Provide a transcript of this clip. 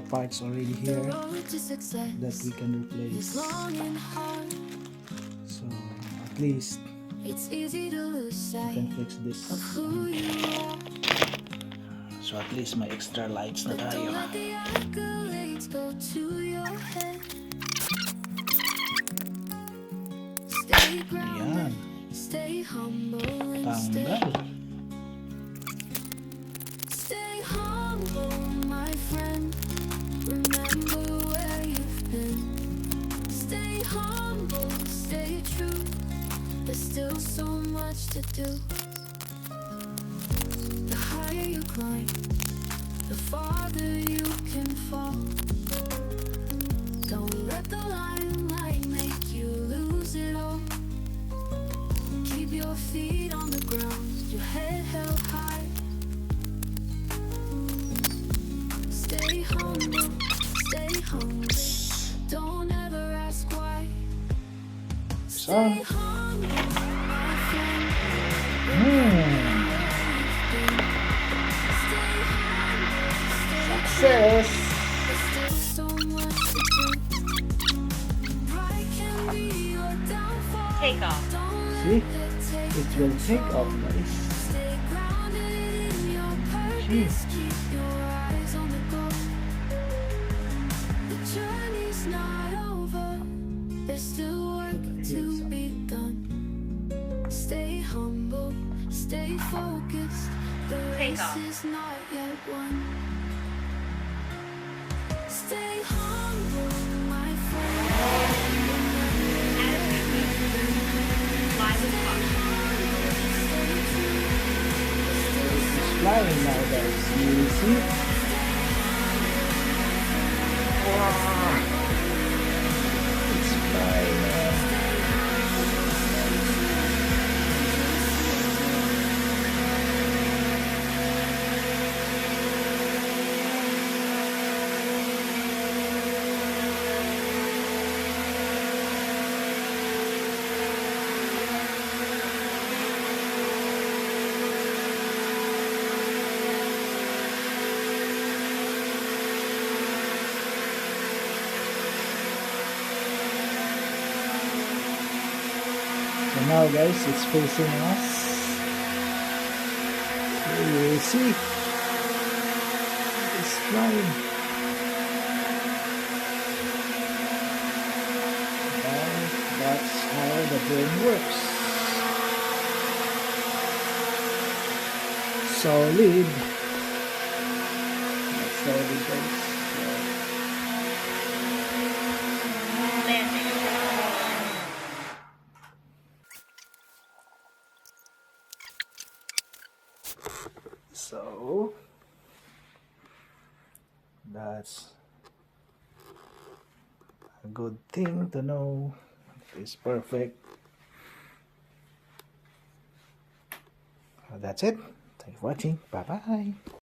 parts already here that we can replace. So at least we can fix this. So at least may extra lights na tayo. Yan. Tanggal. Stay humble, my friend. Remember where you've been. Stay humble, stay true. There's still so much to do. The higher you climb, the farther you can fall. Don't let the limelight make you lose it all. Keep your feet on the ground, your head held high. Stay humble, stay humble. Don't ever ask why. Stay humble, my friend. Stay humble, stay Success! There's still so much to do. Pride can be your downfall. Take off. Don't See? let it take It will take off, guys. Stay grounded in your purpose. Keep your eyes on the goal. The journey's not over. There's still work to be done. Stay humble, stay focused. The Take race off. is not yet won. Stay humble, my friend. Fly with caution. It's flying now, guys. You see? Wow. It's flying now. So now, guys, it's facing us. So you see, it's flying. And that's how the brain works. Solid. That's solid, guys. Landing. So that's a good thing to know. It's perfect. That's it. Thank you for watching. Bye bye.